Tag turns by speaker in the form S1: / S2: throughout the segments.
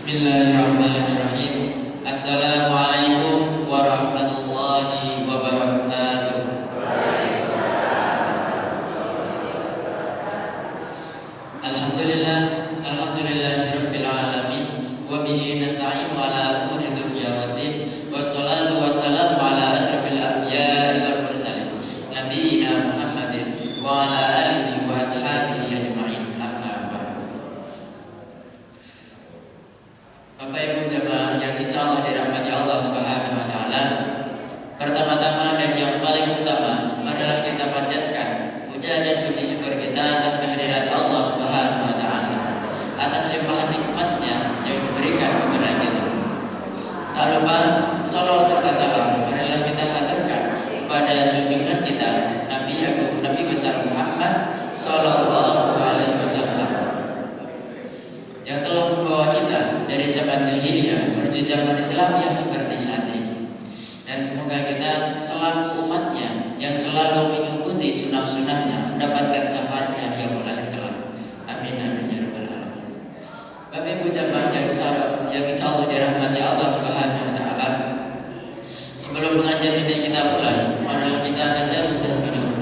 S1: Bismillahirrahmanirrahim. Assalamualaikum warahmatullahi wabarakatuh. Alhamdulillahirabbil alamin wa bihi nasta'inu ala umuri dunya waddin wassalatu wassalamu ala asrafil anbiya'i wal mursalin nabiyina Muhammadin wa ala alihi wa ashabihi ajma'in. Amma ba'du. Bapak Ibu jamaah yang insyaallah dirahmati Allah Subhanahu wa taala, pertama-tama dan yang paling utama marilah kita panjatkan puja dan puji syukur kita atas kehadirat Allah Subhanahu wa taala, atas limpahan nikmatnya yang diberikan kepada kita. Tak lupa salawat serta salam marilah kita haturkan kepada junjungan kita Nabi Agung Nabi besar Muhammad sallallahu alaihi wasallam yang telah membawa kita dari zaman jahiliyah menuju zaman Islam yang seperti saat ini. Dan semoga kita selaku umatnya yang selalu mengikuti sunnah-sunnahnya mendapatkan syafaatnya di yaumul akhir kelak. Amin amin ya rabbal alamin. Bapak Ibu jamaah yang insyaallah dirahmati Allah Subhanahu wa taala. Sebelum pengajian ini kita mulai, marilah kita tadarus terlebih dahulu.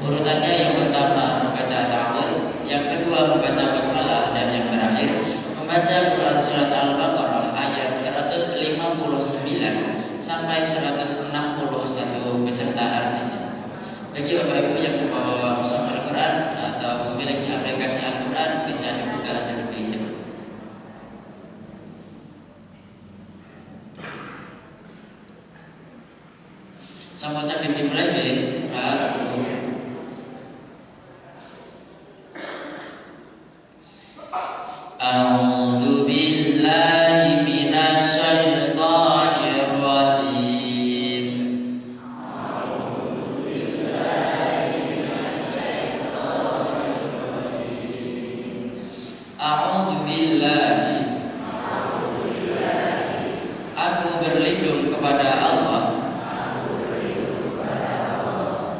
S1: Urutannya yang pertama membaca ta'awudz, yang kedua membaca basmalah, dan yang terakhir membaca Quran surat Al-Baqarah ayat 159 sampai 161 beserta artinya. Bagi Bapak Ibu yang membawa mushaf Al-Quran atau memiliki aplikasi Al-Quran, bisa dibuka terlebih dahulu. Sampai sakit dimulai boleh? A'udzu billahi minasy syaithanir rajim. A'udzu billahi minasy syaithanir rajim. A'udzu billahi. Aku berlindung kepada Allah.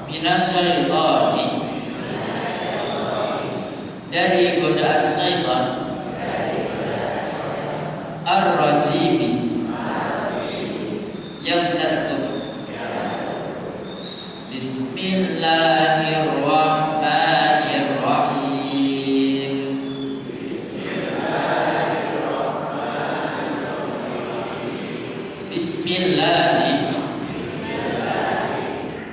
S1: Minasy syaithani. Dari godaan syaitan. Ar-Rajimi, yang tertutup. Bismillahirrahmanirrahim. Bismillah,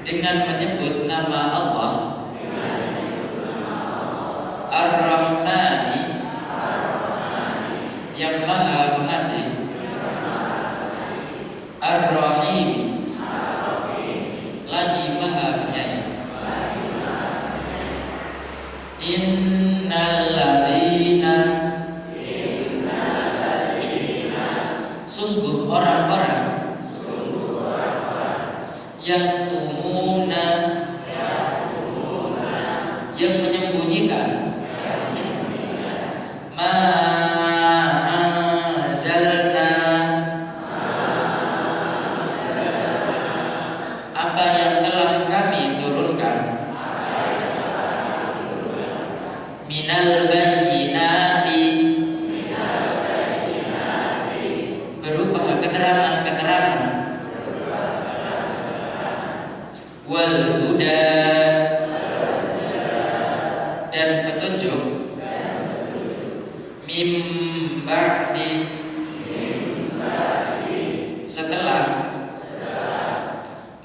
S1: dengan menyebut nama Allah. Ar-Rahmani, yang maha pengasih. Ar-Rahim, lagi maha penyayang. Innalladzina, sungguh orang-orang. Yaktumuna, yang menyembunyikan. Apa yang telah kami turunkan. Minal bayyinati, berupa keterangan-keterangan. Wal huda, dan petunjuk. Mim ba'di, setelah.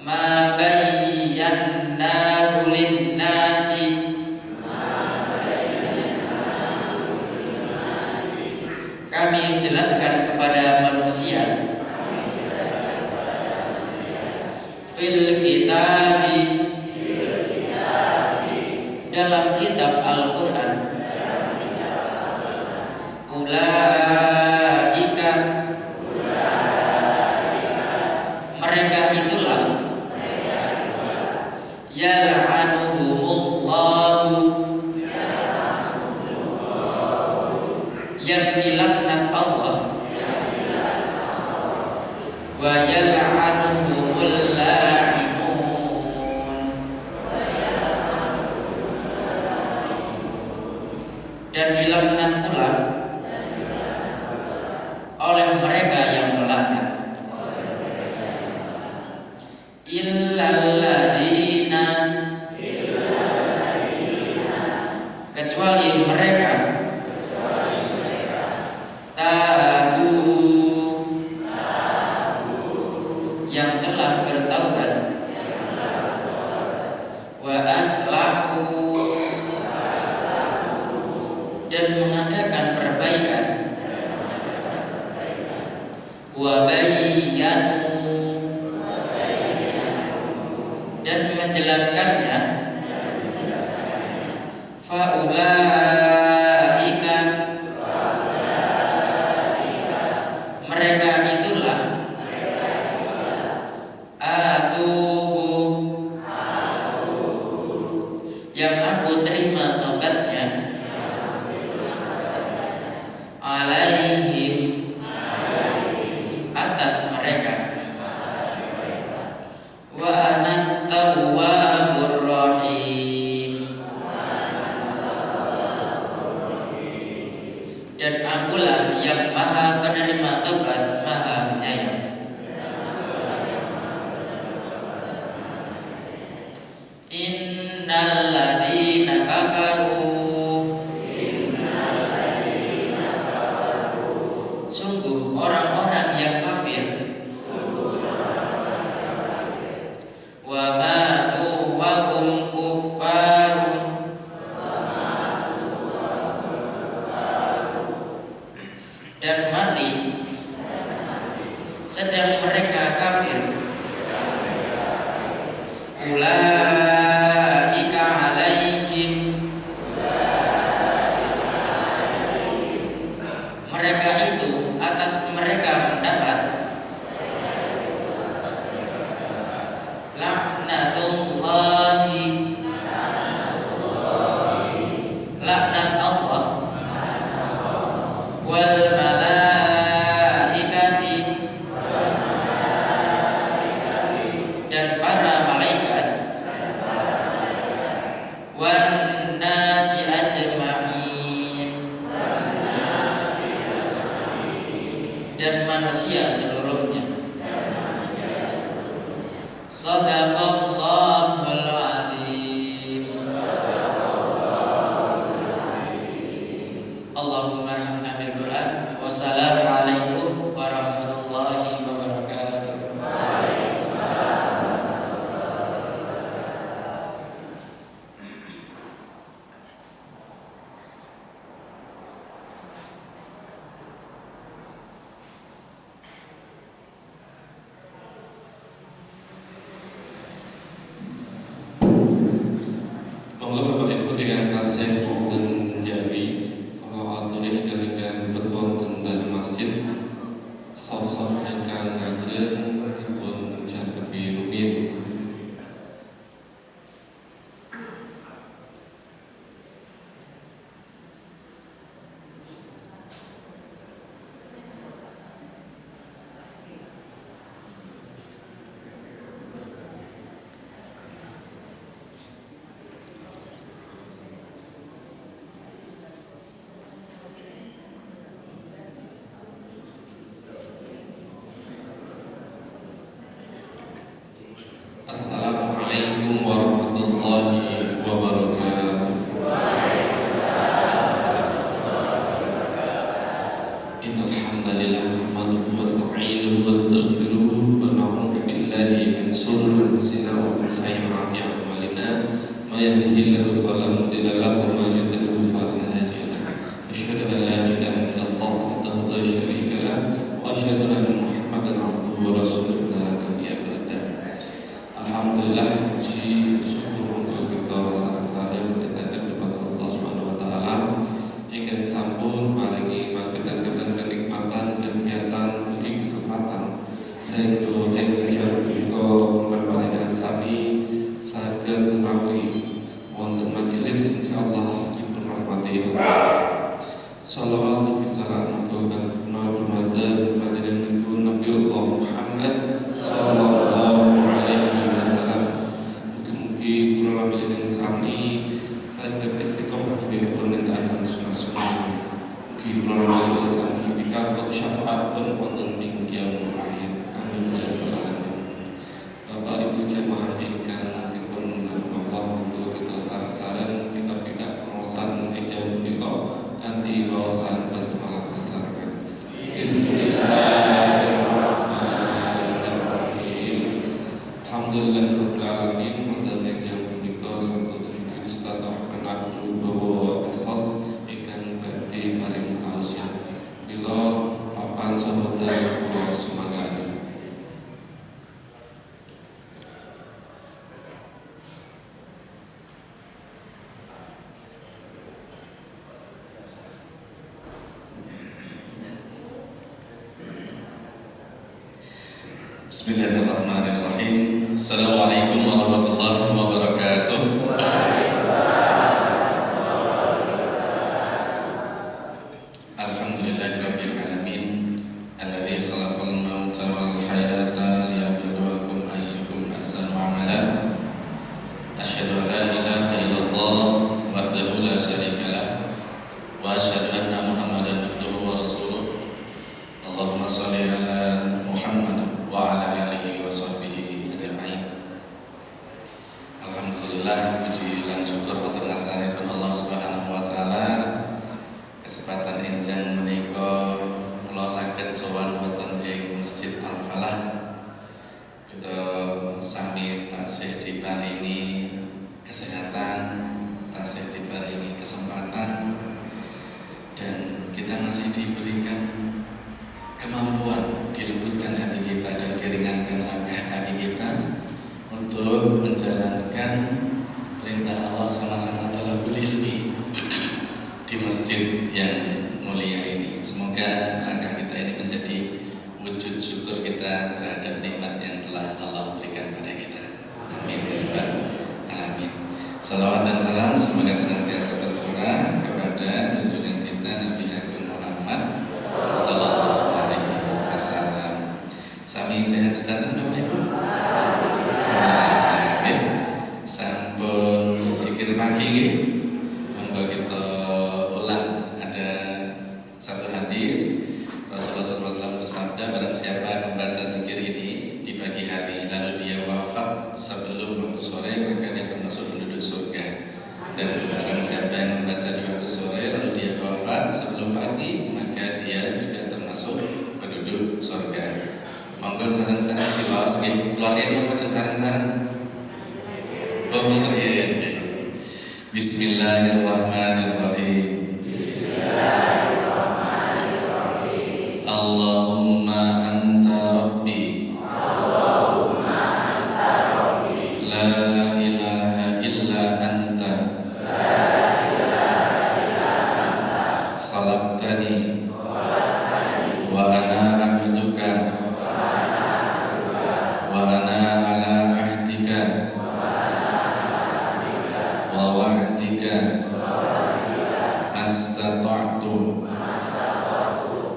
S1: Ma bayyanahu lin-nasi, kami jelaskan kepada manusia. Fil kitabi, dalam kitab Al-Quran. Ulaika, mereka itulah. Yal'anuhumullahu, yang dilaknat Allah. Wa yal'anuhumul la'imun, dan dilaknat pula oleh mereka yang melaknat. Illalladzina, kecuali mereka tabu, yang telah bertaubat, wa aslahu, dan mengadakan perbaikan, wa bayyanu, dan menjelaskannya, faulaika, mereka itulah, atubu, yang aku terima taubatnya, alaihim, atas mereka, wa ana tawwabur rahim, dan akulah yang maha penerima taubat, maha penyayang. Innalladzina kafaru, sungguh orang-orang yang kafir, wa matu wa hum kuffarun, dan mati sedang mereka kafir. Ulaika alaihim, mereka itu atas mereka mendapat laknatullahi, laknat Allah, wal malaikati, dan para malaikat, wan nasi ajma'in, dan manusia seluruhnya. Shadaqallahul adzim. Allahumma arhamna bil Qur'an. Wassalamualaikum warahmatullahi wabarakatuh.
S2: Monggo Bapak Ibu dengan tasih dan jawi kalau aturin dengan betul tentang masjid sosok ingkang ngajeng dipun jagepi rumiyin. Assalamualaikum warahmatullahi wabarakatuh. Innal hamdalillah nahmaduhu wa nasta'inuhu wa nastaghfiruh wa na'udzu billahi min shururi anfusina wa min sayyiati a'malina. May yahdihillahu fala mudilla lahu wa may yudlil fala hadiya lahu. Asyhadu an la ilaha illallah wahdahu la syarika lahu wa asyhadu anna Muhammadan abduhu wa rasuluh. Alhamdulillah, puji syukur untuk kita sareng-sareng mendatangkan kepada Allah Subhanahu wa taala ingkang sampun maringi panjenengan kenikmatan kegiatan ugi kesempatan sehingga ing juga panjenengan sami saged rawi wonten majelis insyaallah dipun rahmati Allah. Shalawat ugi salam muga dumateng panjenengan Nabi Allah Muhammad sallallahu sami saged istiqomah ing pun nindakaken sunah-sunah. Mugi kula sami pikantuk syafaat pun wonten ing yaumul akhir. Amin ya rabbal alamin. Bapak Ibu jamaah ingkang dipun Allah untuk kita sareng-sareng kita pikak pengawasan ing punika kanthi wawasan basmalah sesarengan. Bismillahirrahmanirrahim. Alhamdulillahirabbil alamin. Wonten ing punika sampun Ustaz Rahman Agung bawa esos ingkang badhe paring tausiah. Bila papan sahabat kula sumangga.
S3: Bismillahirrahmanirrahim. Assalamualaikum warahmatullahi wabarakatuh. Alhamdulillahirabbil alamin. Alladzi khalaqal mauta wal hayata liyabluwakum ayyukum ahsanu amala. Asyhadu an la ilaha illallah wahdahu la syarika lah wa asyhadu anna Muhammadan abduhu wa rasuluh. Allahumma shalli ala Muhammad wa ala alihi wa sahbihi ajma'in. Alhamdulillah, puji lan syukur wonten ngarsanipun Allah Subhanahu wa taala. Kesempatan enjang menika kula saged sowan wonten ing Masjid Al-Falah. Kita sami taksih diparingi kesehatan, taksih diparingi kesempatan, dan kita masih diberikan kemampuan, dilembutkan hati kita dan diringankan langkah kaki kita untuk menjalankan perintah Allah sama-sama talabul ilmi di masjid yang mulia ini. Semoga langkah kita ini menjadi wujud syukur kita terhadap nikmat yang telah Allah berikan pada kita. Amin ya rabbal alamin. Salawat dan salam semoga senantiasa tercurah kepada junjungan kita Nabi Agung Muhammad sallallahu alaihi wasallam. Sami sehat sedanten Bapak Ibu? Alhamdulillah sehat ya. Sampun zikir pagi nggih. Monggo kita ulang. Ada satu hadis Rasulullah SAW bersabda, barang siapa yang membaca zikir ini di pagi hari lalu dia wafat sebelum waktu sore, maka dia termasuk penduduk surga. Dan barang siapa yang membaca di waktu sore lalu dia wafat sebelum pagi, maka dia juga termasuk penduduk surga. Monggo sareng-sareng diwaos nggih. Keluarga mau maca sareng-sareng. Oh, keluarga. Bismillahirrahmanirrahim. Allahumma anta rabbi. La ilaha illa anta. Khalaqtani wa ana abduka wa ana ala ahdika wa wa'dika astata'tu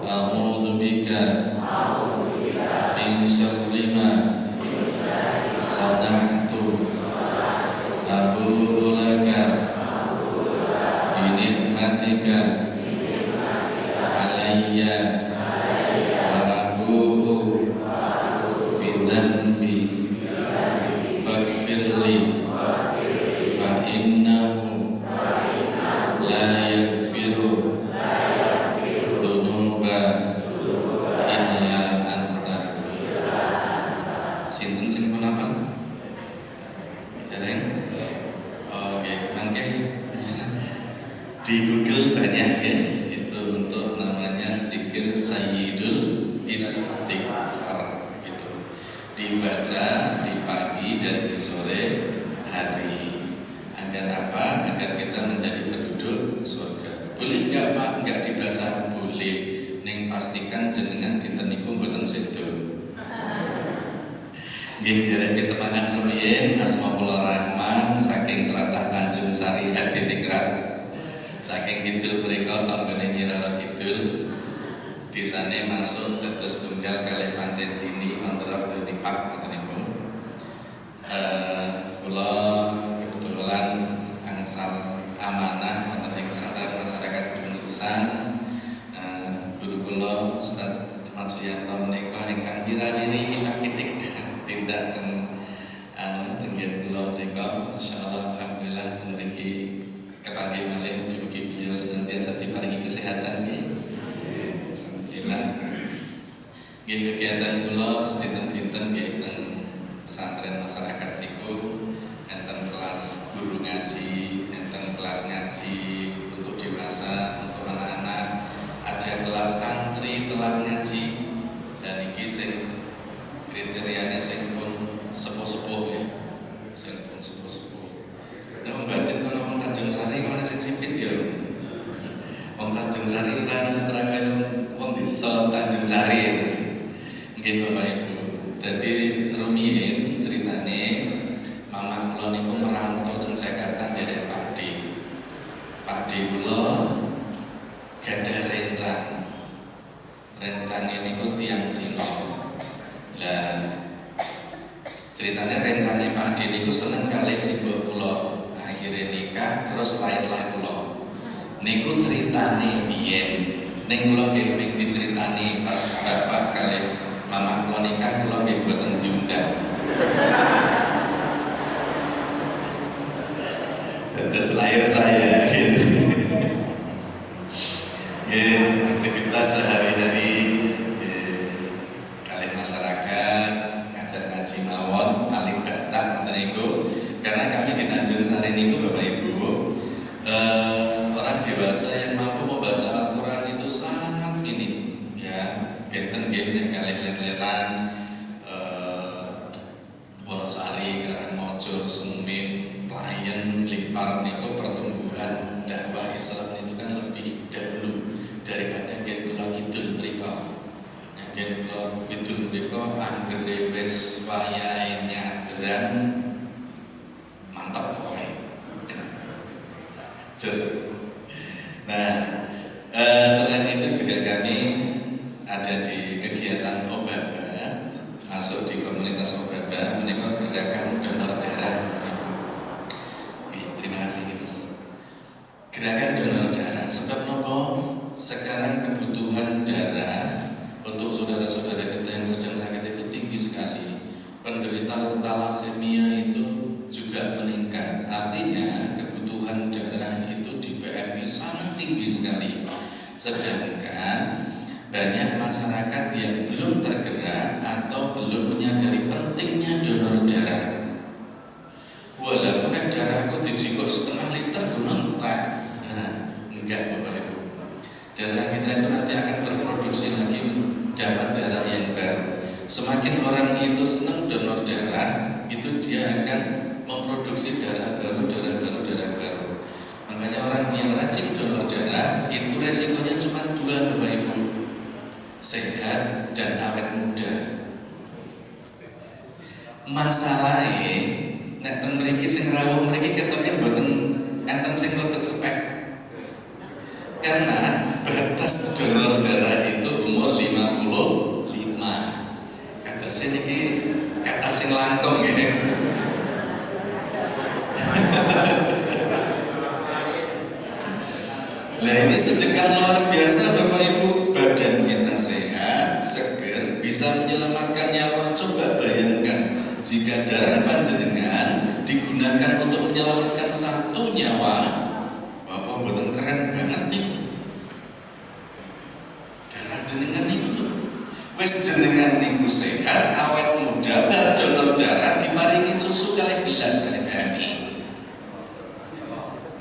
S3: a'udzu bika min syarri ma sana'tu abu'u laka bi ni'matika alayya wa abu'u bi dhanbi faghfirli fa innahu la yaghfiru dzunuba illa anta. Sinten sing pun hafal? Dereng? Oke, mangke di Google banyak ya, itu untuk namanya zikir Sayyidul Istighfar gitu. Dibaca di pagi dan di sore hari. Agar apa? Agar kita menjadi penduduk surga. Boleh enggak Pak? Enggak dibaca? Boleh. Ning pastikan jenengan dinten niku mboten sedo. Nggih, derek kita mangan rumiyin Asmaul Rahman saking tlatah Tanjung Sari Hadiningrat. Saking kidul mereka tanggane Nyiroro Kidul. Disane masuk tetes tunggal kalih Panten ini antara Pak ngoten niku. Kula kebetulan angsal amanah wonten ing pesantren masyarakat Gunung Susan. Guru kula Ustaz Suyanto menika ingkang mirani akidik tindak teng tenggen kula menika insyaallah alhamdulillah mriki kepanggih malih mugi-mugi beliau senantiasa diparingi kesehatan nggih. Alhamdulillah. Nggih kegiatan kula dinten-dinten nggih teng pesantren masyarakat niku enten kelas guru ngaji, enten kelas ngaji untuk dewasa, untuk anak-anak, ada kelas santri telat ngaji, dan iki sing kriteriane sing pun sepuh-sepuh ya, sing pun sepuh-sepuh. Nah, batin kalau wong Tanjung Sari kok ana sing sipit ya. Wong Tanjung Sari ora kaya wong desa Tanjung Sari itu. Nggih Bapak Ibu. Dadi rumiyin ceritane mama kula niku merantau teng Jakarta dari Pakde. Pakde kula gadah rencang. Rencang niku tiyang Cina. Lah ceritanya rencangnya Pakde niku seneng kalih simbok kula. Akhirnya nikah terus lahirlah kula. Niku ceritane biyen ning kula nggih diceritani pas bapak kalih mama kula nikah kula nggih boten diundang. Terus lahir saya gitu. Aktivitas sehari-hari kalih masyarakat ngajar ngaji mawon paling batak ngoten niku. Karena kami di Tanjung Sari niku Bapak Ibu orang dewasa yang mampu membaca Al-Quran itu sangat minim ya. Benten nggih nek kalih ler-leran Wonosari, Karangmojo, Semin, Playen, Limpar niku pertumbuhan dakwah Islam itu kan lebih dahulu daripada nggih kula kidul mriku. Nggih kula kidul mriku anggere wis wayahe nyadran mantap pokoknya. Just. Nah, selain itu juga kami ada di kegiatan Obaba, masuk di komunitas Obaba, menika gerakan donor darah. Terima kasih Mas. Gerakan donor darah. Sebab nopo? Sekarang kebutuhan darah untuk saudara-saudara kita yang sedang sakit itu tinggi sekali. Penderita talasemia itu juga meningkat. Artinya kebutuhan darah itu di PMI sangat tinggi sekali. Sedangkan banyak masyarakat yang belum tergerak atau belum menyadari pentingnya donor darah. Walaupun darahku dijikuk setengah liter entek. Nah, enggak Bapak Ibu. Darah kita itu nanti akan berproduksi lagi dapat darah yang baru. Semakin orang itu senang donor darah, itu dia akan memproduksi darah baru. Makanya orang yang rajin donor darah itu resikonya cuma 2 Bapak Ibu, sehat dan awet muda. Masalahnya nek ten mriki sing rawuh mriki ketoke mboten enten sing lebet spek. Karena batas donor darah itu umur 55. Kados niki kata sing langkung ngene. Nah ini sedekah luar biasa Bapak Ibu. Badan kita sehat, seger, bisa menyelamatkan nyawa. Coba bayangkan jika darah panjenengan digunakan untuk menyelamatkan 1 nyawa, Bapak betul keren banget nih. Darah jenengan niku wis jenengan niku sehat, awet muda, bar donor darah diparingi susu kalih bilas kalih BMI.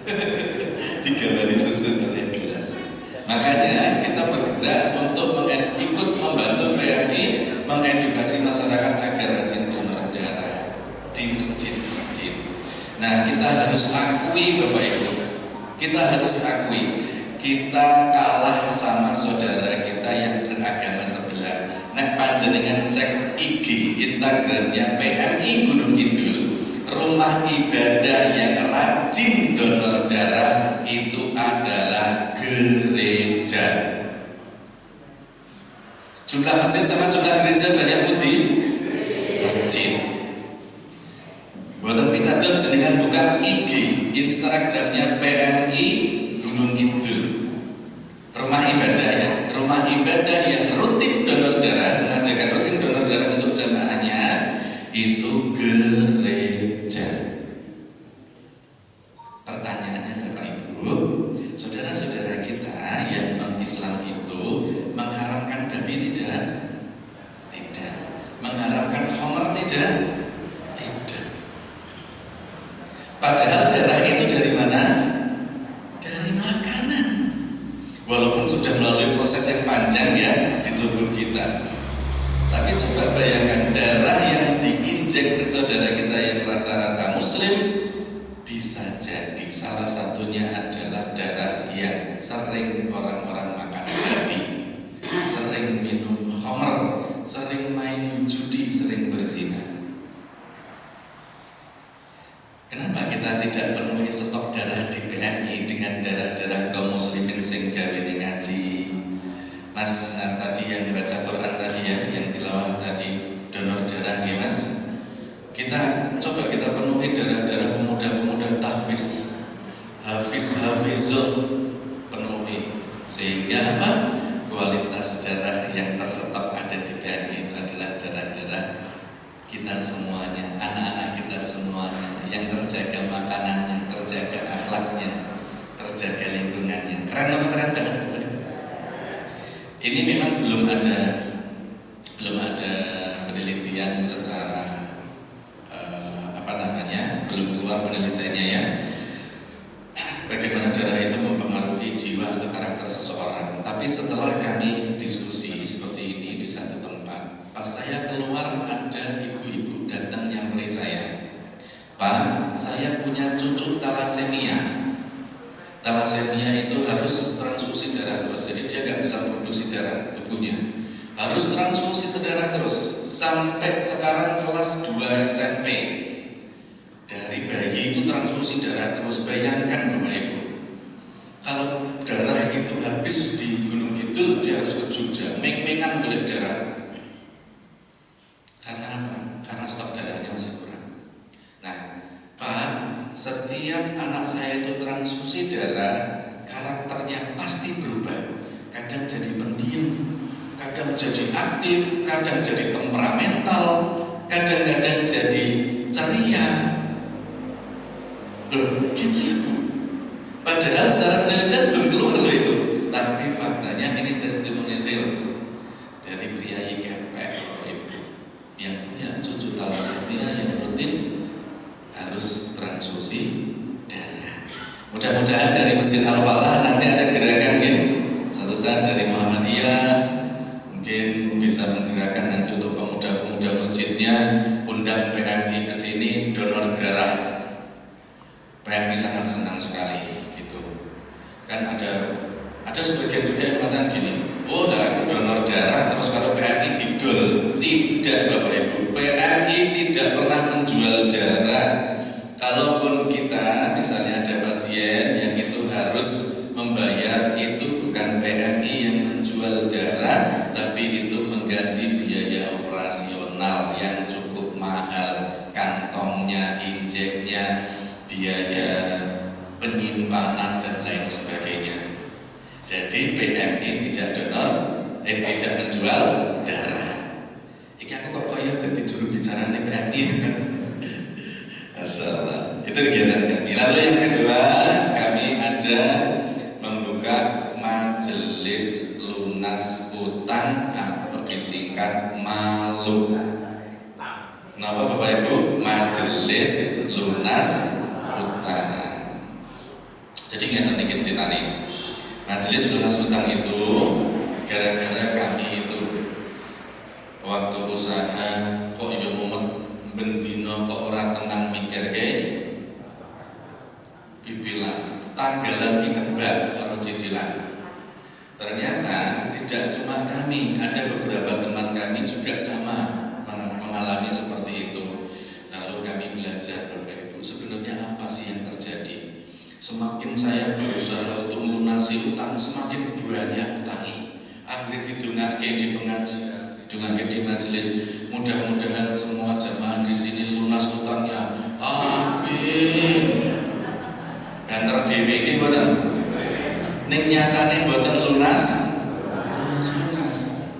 S3: 3 kali susu kalih bilas. Makanya kita bergerak untuk ikut membantu PMI mengedukasi masyarakat agar rajin donor darah di masjid-masjid. Nah, kita harus akui Bapak Ibu, kita harus akui kita kalah sama saudara kita yang beragama sebelah. Nah, panjenengan cek IG, Instagramnya PMI Gunung Kidul, rumah ibadah yang rajin donor darah itu adalah gereja. Jumlah masjid sama jumlah gereja banyak putih masjid. Buatan pitados jenengan buka IG, Instagramnya PMI Gunung Kidul, rumah ibadah yang rutin donor darah tidak? Tidak. Padahal darah itu dari mana? Dari makanan. Walaupun sudah melalui proses yang panjang ya di tubuh kita. Tapi coba bayangkan darah yang diinjek ke saudara kita yang rata-rata muslim, bisa jadi salah satunya adalah darah yang sering orang-orang makan babi, sering minum khamr, sering main judi, sering berzina. Kenapa kita tidak penuhi stok darah di PMI dengan darah-darah kaum muslimin sing gawe ngaji? Mas tadi yang baca Quran tadi ya, yang tilawah tadi, donor darah ya Mas. Kita coba kita penuhi darah-darah pemuda-pemuda tahfiz, hafizul, penuhi, sehingga apa? Kualitas darah yang tersetok ada di PMI itu adalah darah-darah kita semuanya, anak-anak kita semuanya, yang terjaga makanannya, terjaga akhlaknya, terjaga lingkungannya. Keren apa keren banget? Ini memang belum ada penelitian secara belum keluar penelitiannya ya. Bagaimana darah itu mempengaruhi jiwa atau karakter seseorang. Tapi setelah kami diskusi seperti ini di satu tempat, pas saya keluar ada ibu-ibu datang nyamperin saya. Pak, saya punya cucu talasemia. Talasemia itu harus transfusi darah terus, jadi dia nggak bisa produksi darah tubuhnya. Harus transfusi darah terus sampai sekarang kelas 2 SMP. Dari bayi itu transfusi darah terus. Bayangkan Bapak Ibu, kalau darah itu habis di Gunung Kidul, dia harus ke Jogja, mek-mekan golek darah. Karena apa? Karena stok darahnya masih kurang. Nah, Pak, setiap anak saya itu transfusi darah, karakternya pasti berubah. Kadang jadi pendiam, kadang jadi aktif, kadang jadi temperamental, kadang-kadang jadi ceria. Loh, gitu ya Bu. Padahal secara penelitian belum keluar loh itu. Tapi faktanya ini testimoni real dari priayi kepek Bapak Ibu yang punya cucu talasemia yang rutin harus transfusi darah. Mudah-mudahan dari Masjid Al-Falah nanti ada gerakan ya. Satu saat dari Muhammadiyah mungkin bisa menggerakkan nanti untuk pemuda-pemuda masjidnya, undang PMI ke sini donor darah. PMI sangat senang sekali gitu. Kan ada sebagian juga yang mengatakan gini, oh udah donor darah terus kalau PMI didol. Tidak Bapak Ibu, PMI tidak pernah menjual darah. Kalaupun kita misalnya ada pasien yang itu harus membayar, itu bukan PMI yang menjual darah, tapi itu mengganti biaya operasional yang cukup mahal, kantongnya, injeknya, biaya penyimpanan dan lain sebagainya. Jadi PMI tidak tidak menjual darah. Iki aku kok kaya dadi juru bicara nih PMI. Masalah. Itu kegiatan kami. Lalu yang kedua, kami ada membuka majelis lunas utang atau disingkat MALU. Kenapa Bapak Ibu? Majelis lunas utang. Jadi nggak ngerti ceritanya. Majelis lunas utang itu gara-gara kami itu waktu usaha kok yo mumet bendino kok ora tenang mikir ke pipilan tanggalan ikebak karo cicilan. Ternyata tidak cuma kami, ada beberapa teman kami juga sama mengalami seperti itu. Lalu kami belajar Bapak Ibu, sebenarnya apa sih yang terjadi? Semakin saya berusaha untuk melunasi utang, semakin banyak utangi. Akhirnya didongake di pengajian, didongake di majelis. Mudah-mudahan semua jamaah di sini lunas utangnya. Amin. Banter dhewe iki mboten. Ning nyatane mboten lunas.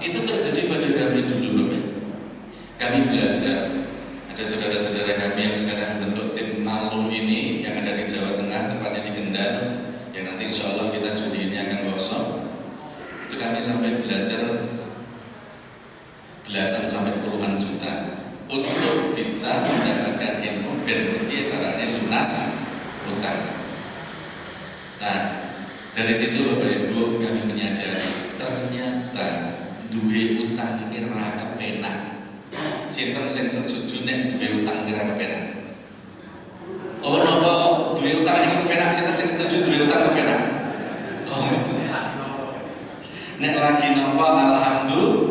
S3: Itu terjadi pada kami dulu Bapak. Kami belajar. Ada saudara-saudara kami yang sekarang bentuk tim MALU ini yang ada di Jawa Tengah, tepatnya di Kendal, yang nanti insya Allah kita Juni ini akan workshop. Itu kami sampai belajar belasan sampai puluhan juta untuk bisa mendapatkan ilmu dan bagaimana caranya lunas utang. Nah, dari situ Bapak Ibu kami menyadari ternyata duwe utang kira kepenak. Sinten sing setuju nek duwe utang kira kepenak? Oh napa duwe utang iku kepenak, sinten sing setuju duwe utang kepenak? Oh betul. Nek lagi napa alhamdulillah.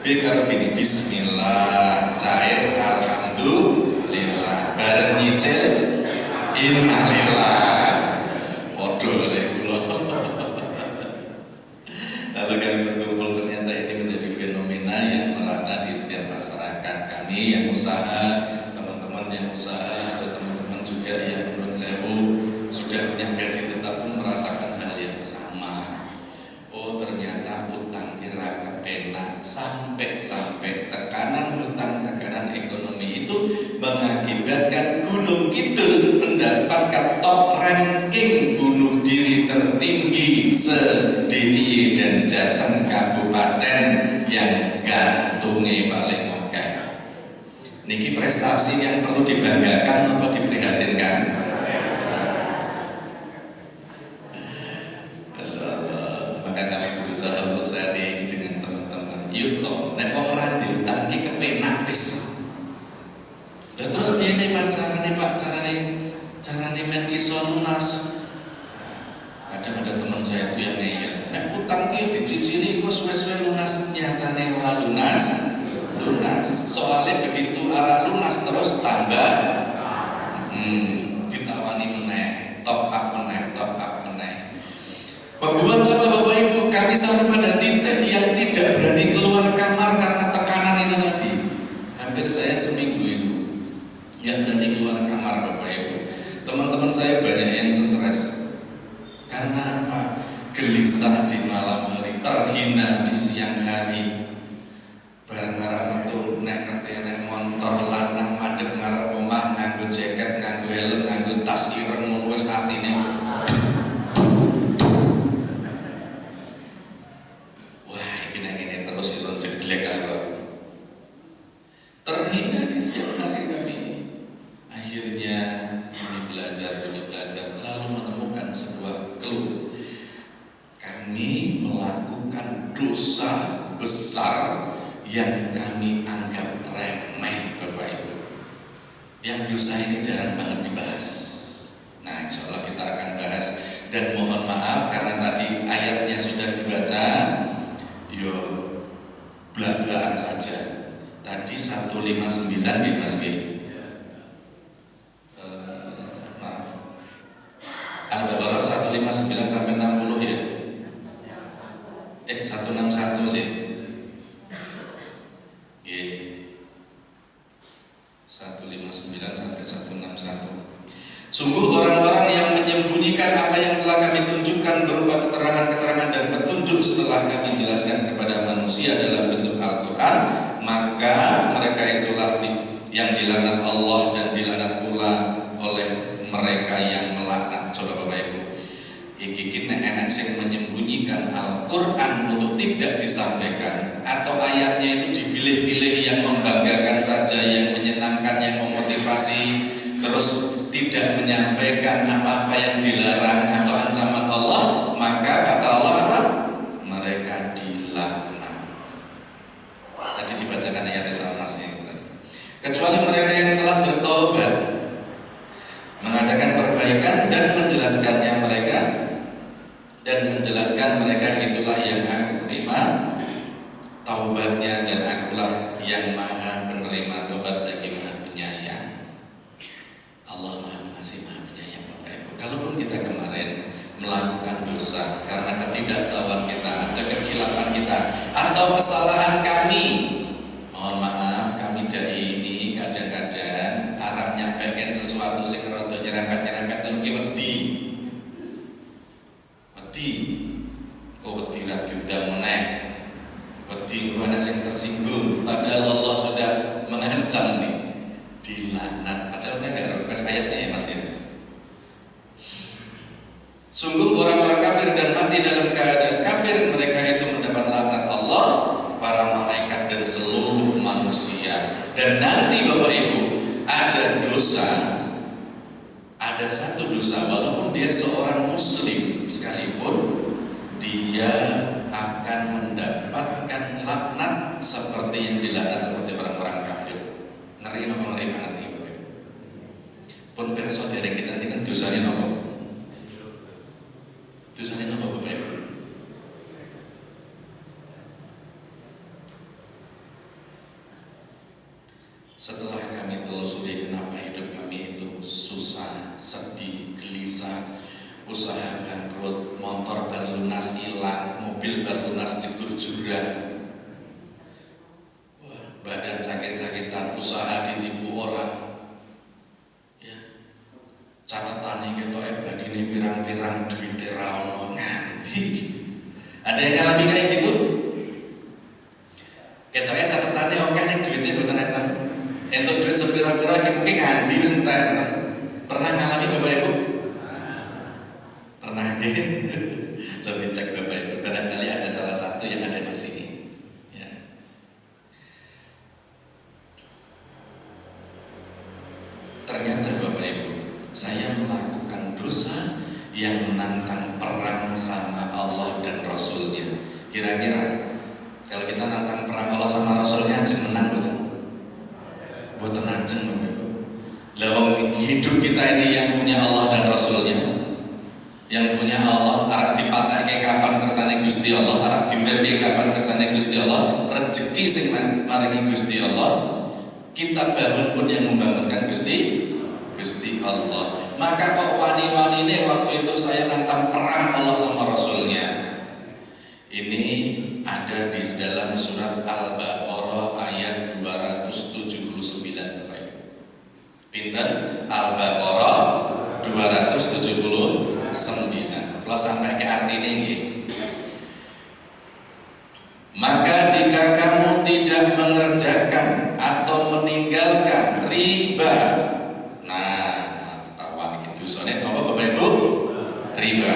S3: Biar gini bismillah cair alhamdulillah bareng nyicil innalillah. Podo oleh kula. Lalu kami berkumpul, ternyata ini menjadi fenomena yang merata di setiap masyarakat. Kami yang usaha, teman-teman yang usaha, ada teman-teman juga yang non sewu sudah punya gaji tetap pun merasakan hal yang sama. Oh ternyata utang kira kepenak, sampai tekanan hutang, tekanan ekonomi itu mengakibatkan Gunung Kidul mendapatkan top ranking bunuh diri tertinggi se-DIY dan Jateng kabupaten yang gantungnya paling oke. Niki prestasi yang perlu dibanggakan atau diprihatinkan? Masya Allah. Maka kami berusaha untuk sharing dengan teman-teman. Yuk toh, nek wong ora diutang iki kepenak wis. Lah terus piye Pak carane men iso lunas? Kadang ada teman saya tuh yang ngeyel, nek utang ki dicicili kok suwe-suwe lunas, nyatane ora lunas. Soalnya begitu arah lunas terus tambah ditawani meneh, top up meneh. Membuat apa Bapak Ibu, kami sampai pada titik yang tidak berani keluar kamar karena tekanan itu tadi. Hampir saya seminggu itu yang berani keluar kamar Bapak Ibu. Teman-teman saya banyak yang stres. Karena apa? Gelisah di malam hari, terhina di siang hari. Bareng karo metu nek ngerti motor lanang madhep ngarep omah nganggo jaket, nganggo helm, nganggo tas ireng ngono wis atine. Wah, iki nek ngene terus iso jeglek aku. Terhina di siang hari kami. Akhirnya kami belajar lalu menemukan sebuah clue. Kami melakukan dosa besar yang kami anggap remeh Bapak Ibu. Yang dosa ini jarang banget dibahas. Nah insya Allah kita akan bahas. Dan mohon maaf karena tadi ayatnya sudah dibaca, yo belak-belakan saja. Tadi 159 ya Mas B. Maaf. Al-Baqarah 159 sampai 60 ya. 161 sih. 159 sampai 161. Sungguh orang-orang yang menyembunyikan apa yang telah kami tunjukkan berupa keterangan-keterangan dan petunjuk setelah kami jelaskan kepada manusia dalam bentuk Al-Quran, maka mereka itulah yang dilaknat Allah dan dilaknat pula oleh mereka yang melaknat. Coba Bapak Ibu, iki enak sing menyembunyikan Al-Quran untuk tidak disampaikan, atau ayatnya itu dipilih-pilih yang membanggakan saja, yang menyenangkan, yang memotivasi, terus tidak menyampaikan apa-apa yang dilarang atau ancaman Allah, maka kata Allah apa? Mereka dilaknat. Tadi dibacakan ayatnya sama Mas ya. Kecuali mereka yang telah bertobat, mengadakan perbaikan dan menjelaskan mereka itulah yang aku terima taubatnya, dan akulah yang maha penerima taubat lagi maha penyayang. Allah maha pengasih maha penyayang Bapak Ibu. Kalaupun kita kemarin melakukan dosa karena ketidaktahuan kita atau kekhilafan kita atau kesalahan kami, mohon maaf, kami dari ini kadang-kadang arahnya pengen sesuatu sing rada nyerempet-nyerempet ngono ki wedi ra diundang meneh, wedi ana sing tersinggung, padahal Allah sudah mengancam nih dilaknat. Padahal saya nggak request ayatnya ya Mas ya. Sungguh orang-orang kafir dan mati dalam keadaan kafir, mereka itu mendapat laknat Allah, para malaikat dan seluruh manusia. Dan nanti Bapak Ibu ada dosa, ada satu dosa walaupun dia seorang muslim sekalipun, dia akan mendapatkan laknat seperti yang dilaknat seperti orang-orang kafir. Ngeri apa ngeri banget nih Bapak Ibu. Pun perso dari kita ini kan dosanya apa? Dosanya apa Bapak Ibu? Setelah kami telusuri kenapa hidup kami itu susah, sedih, gelisah, usaha bangkrut, motor berlunas hilang, mobil berlunas jegur jurang, badan sakit-sakitan, usaha ditipu orang, ya, catatannya kita badine pirang-pirang duit ra ono nganti. Ada yang ngalami kayak gitu? Ketoknya catatannya oke nih duitnya boten enten. Entuk duit sepira-pira iki mungkin nganti wis entek. Pernah ngalami Bapak Ibu? Pernah nggih? Coba cek Bapak Ibu, barangkali ada salah satu yang ada di sini. Ya. Ternyata Bapak Ibu, saya melakukan dosa yang menantang perang sama Allah dan Rasulnya. Kira-kira kalau kita nantang perang Allah sama Rasulnya aja menang betul? Buatan ajeng Bapak Ibu. Lawang hidup kita ini yang punya Allah dan Rasulnya, yang punya Allah arah dipatake kapan kersane Gusti Allah, arah diwerke kapan kersane Gusti Allah, rezeki sing maringi Gusti Allah, kita bangun pun yang membangunkan Gusti Allah. Maka kok wani-wanine waktu itu saya nantang perang Allah sama Rasulnya. Ini ada di dalam surat Al-Baqarah ayat 279 Bapak Ibu. Pinten? Al-Baqarah 279. Kalau sampai ke artinya nggih. Maka jika kamu tidak mengerjakan atau meninggalkan riba, nah ketahuan iki dosane apa Bapak Ibu? Riba.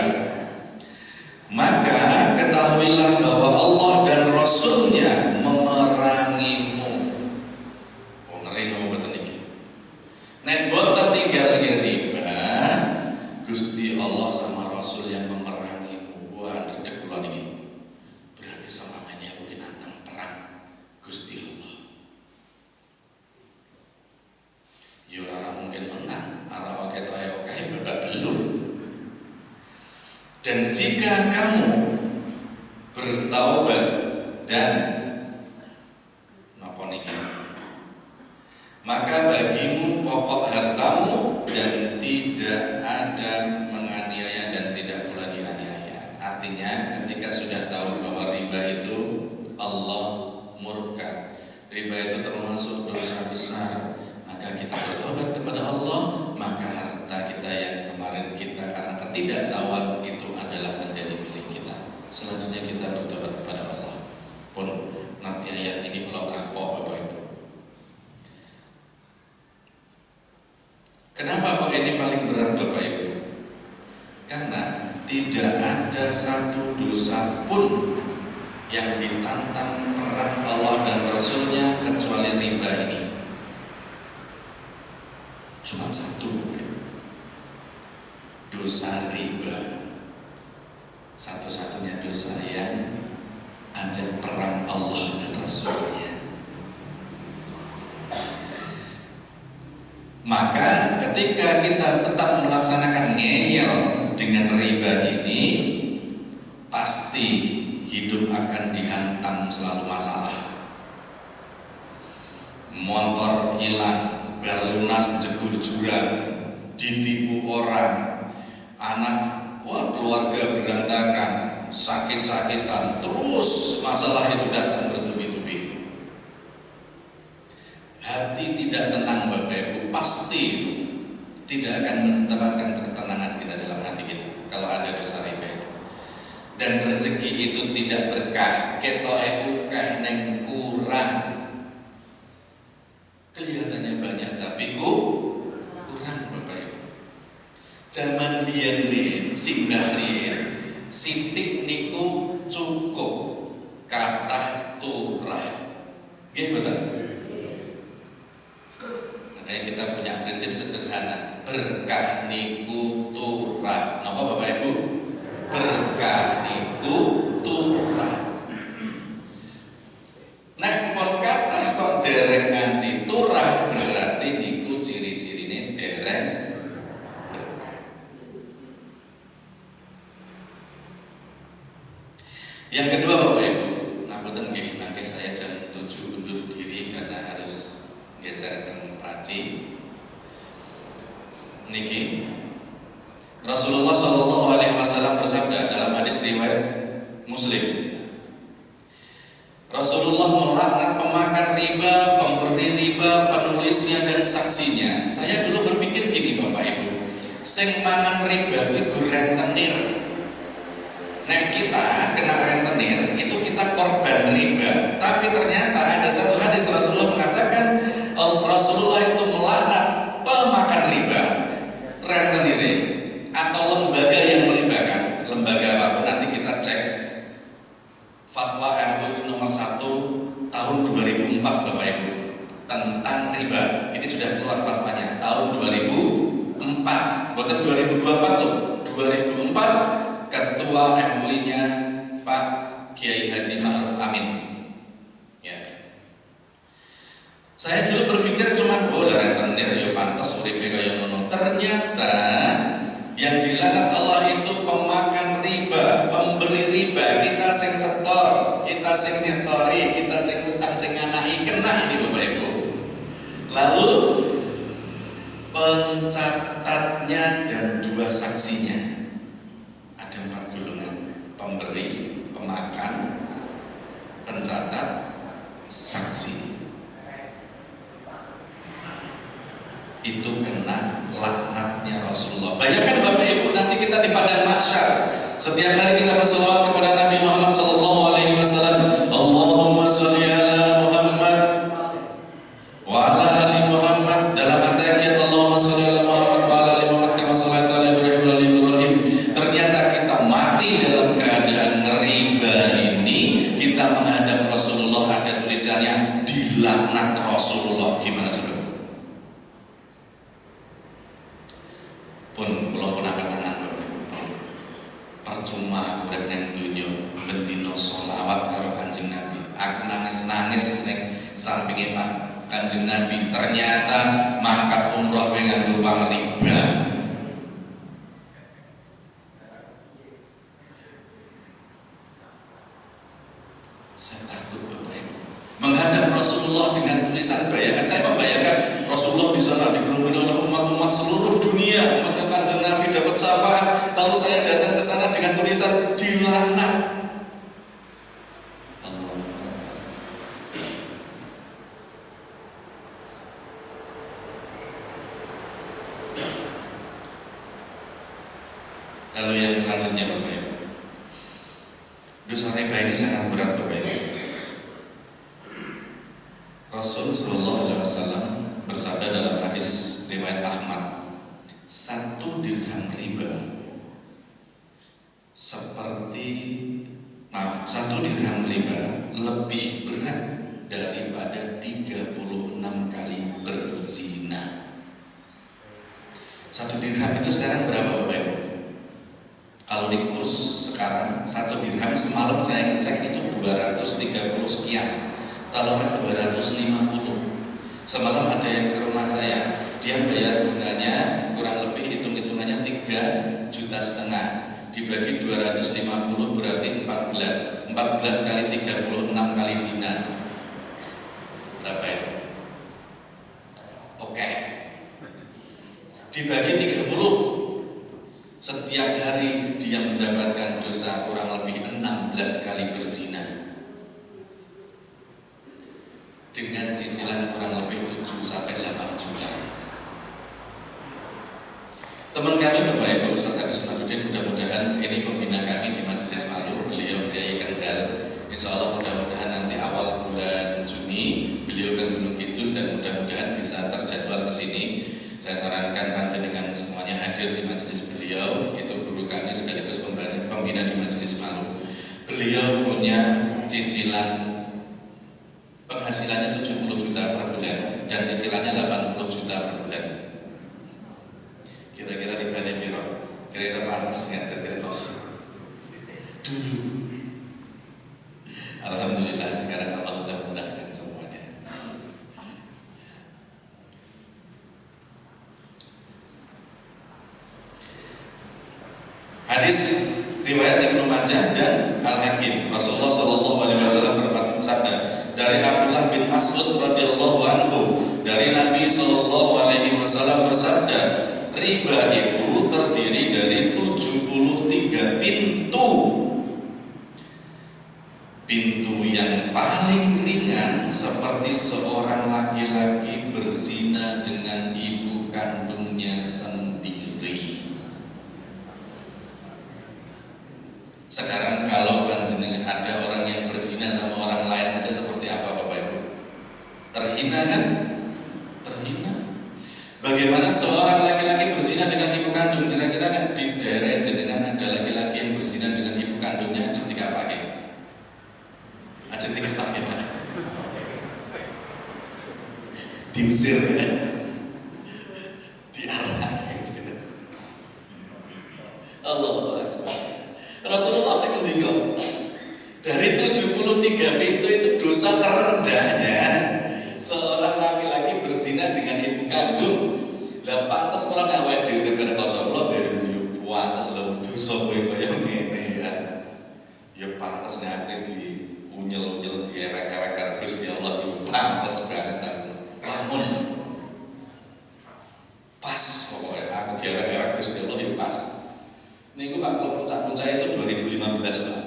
S3: Maka ketahuilah bahwa Allah dan Rasulnya memerangimu. Oh ngeri ngomong betul ini. Nek boten tinggal riba, Gusti Allah sama Rasul yang memerangimu. Wah dedek kula niki. Berarti selamanya aku nantang perang Gusti Allah. Ya ora mungkin menang, arah oke babak belum. Dan jika kamu bertaubat dan napa niki, maka bagimu pokok hartamu dan tidak ada menganiaya dan tidak pula dianiaya. Artinya ketika sudah tahu bahwa riba itu Allah murka, riba itu termasuk dosa besar, maka kita bertobat kepada Allah, maka harta kita yang kemarin kita karena ketidaktahuan itu adalah menjadi milik kita. Selanjutnya kita bertobat kepada Allah. Pun nanti ayat ini kalau kapok Bapak Ibu. Kenapa kok ini paling berat Bapak Ibu? Karena tidak ada satu dosa pun yang ditantang perang Allah dan Rasulnya kecuali riba ini. Cuma satu, dosa riba. Satu-satunya dosa yang ajak perang Allah dan Rasulnya. Maka ketika kita tetap melaksanakan ngeyel dengan riba ini, pasti hidup akan dihantam selalu masalah. Motor hilang, berlunas jegur jurang, ditipu orang, anak keluarga berantakan, sakit-sakitan, terus masalah itu datang bertubi-tubi. Hati tidak tenang Bapak Ibu, pasti tidak akan menempatkan ketenangan kita dalam hati kita kalau ada dosa riba itu. Dan rezeki itu tidak berkah, ketoke ukeh neng kurang. Kelihatannya banyak tapi kurang Bapak Ibu. Zaman biyen singgah riyen sitik niku cukup kathah turah. Nggih mboten? berkah niku turah. Napa Bapak Ibu? Berkah niku turah. Nek pun kathah kok dereng nganti turah, berarti niku ciri-cirine dereng berkah. Yang kedua Bapak Ibu, ngapunten nggih, mangke saya jam 7 undur diri karena harus geser teng Praci. Niki Rasulullah Shallallahu Alaihi Wasallam bersabda dalam hadis riwayat Muslim. Rasulullah melaknat pemakan riba, pemberi riba, penulisnya dan saksinya. Saya dulu berpikir gini Bapak Ibu, sing mangan riba itu rentenir. Nek kita kena rentenir, itu kita korban riba. Tapi ternyata ada satu hadis Rasulullah mengatakan, Rasulullah itu melaknat pemakan riba, rentenir atau lembaga yang meribakan. Lembaga apapun nanti kita cek. Fatwa MUI nomor 1 tahun 2004 Bapak Ibu tentang riba. Ini sudah keluar fatwanya tahun 2004, bukan 2024 loh, 2004. Ketua MUI-nya Pak Kiai Haji Ma'ruf Amin. Ya. Saya dulu berpikir cuma bola rentenir ya pantas uripe kaya ngono. Ternyata yang dilarang Allah itu pemakan riba, pemberi riba, kita sing setor, kita sing nyetori, kita sing utang sing nganaki kena ini Bapak Ibu. Lalu pencatatnya dan 2 saksinya. Ada 4 golongan: pemberi, pemakan, pencatat, saksi. Itu kena laknatnya Rasulullah. Bayangkan Bapak Ibu, nanti kita di padang mahsyar, setiap hari kita berselawat kepada Nabi Muhammad Sallallahu Alaihi Wasallam. Allahumma sholli ala Muhammad wa ala ali Muhammad. Dalam at-tahiyat Allahumma sholli ala Muhammad wa ala ali Muhammad kama shallaita ala Ibrahim wa ala ali Ibrahim. Ternyata kita mati dalam keadaan ngeriba ini, kita menghadap Rasulullah, ada tulisannya dilaknat Rasulullah. Gimana coba? Pun kula pun angkat tangan Bapak Ibu. Percuma urip nang donya bendina selawat karo Kanjeng Nabi. Aku nangis-nangis ning sampinge Pak Kanjeng Nabi, ternyata mangkat umroh kowe nganggo pangriba. Saya takut Bapak Ibu menghadap Rasulullah dengan tulisan bayangan. Saya membayangkan Rasulullah di sana dikerumuni oleh umat-umat seluruh dunia, umat Kanjeng Nabi dapat syafaat, lalu saya datang ke sana dengan tulisan dilaknat. Lalu yang selanjutnya Bapak Ibu, dosa riba ini sangat berat Bapak Ibu. Rasul Sallallahu Alaihi Wasallam bersabda dalam hadis riwayat Ahmad, 1 dirham riba seperti 1 dirham riba lebih berat daripada 36 kali berzina. 1 dirham itu sekarang berapa Bapak Ibu? Kalau di kurs sekarang 1 dirham semalam saya ngecek itu 230 sekian. Taruhlah 250. Semalam ada yang ke rumah saya, dia bayar bunganya kurang lebih hitung-hitungannya 3,5 juta. Dibagi 250 berarti 14 kali 36 kali zina. Berapa itu? Oke. Dibagi 30, setiap hari dia mendapatkan dosa kurang lebih 16 kali berzina, dengan cicilan kurang lebih 7-8 juta. Teman kami Bapak Ibu Ustaz Agus Madudin, mudah-mudahan ini pembina kami di Majelis Malu, beliau Kiai Kendal. Insya Allah mudah-mudahan nanti awal bulan Juni beliau ke Gunung Kidul dan mudah-mudahan bisa terjadwal ke sini. Saya sarankan panjenengan semuanya hadir di majelis beliau. Itu guru kami sekaligus pembina di Majelis Malu. Beliau punya cicilan penghasilannya 70 juta per bulan dan cicilannya 80 juta per bulan. Hadis riwayat Ibnu Majah dan Al-Hakim. Rasulullah Shallallahu Alaihi Wasallam bersabda dari Abdullah bin Mas'ud radhiyallahu anhu, dari Nabi Shallallahu Alaihi Wasallam bersabda, riba itu terdiri dari 73 pintu. Pintu yang paling ringan seperti seorang laki-laki berzina dengan ibu kandungnya sendiri. Sekarang kalau panjenengan ada orang yang berzina sama orang lain aja seperti apa Bapak Ibu? Terhina kan? Terhina. Bagaimana seorang laki-laki berzina dengan ibu kandung? Kira-kira di daerah jenengan ada laki-laki yang berzina dengan ibu kandungnya ajeng tiga pakai? Ajeng tiga pakai mana? Diusir ya? Diarah. Allahu Akbar. Rasulullah sekendika dari 73 pintu itu dosa terendahnya seorang laki-laki berzina dengan ibu kandung. Lah pantes malah awake dhewe negara Rasulullah dari pantes lho dosa kowe kaya ngene ya. Ya pantes nek di unyel-unyel diewek-ewek karo Gusti Allah itu pantes banget lamun pas pokoknya aku diewek-ewek Gusti Allah itu pas. Niku Pak kalau puncak-puncak itu 2015 lah.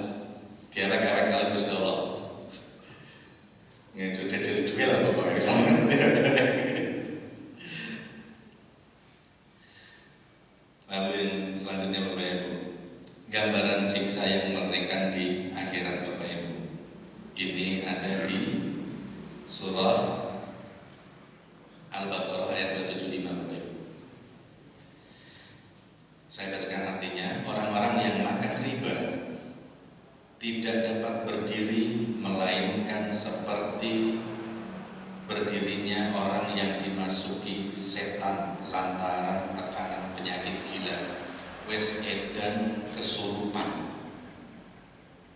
S3: Diewek-ewek kali Gusti Allah. Ngejo dedel-dedel lah pokoknya sangat. Lalu yang selanjutnya Bapak Ibu, gambaran siksa yang mengerikan di akhirat Bapak Ibu. Ini ada di surah Al-Baqarah ayat 275 Bapak Ibu. Saya bacakan artinya, orang-orang yang makan riba tidak dapat berdiri melainkan seperti berdirinya orang yang dimasuki setan lantaran tekanan penyakit gila, wes edan kesurupan,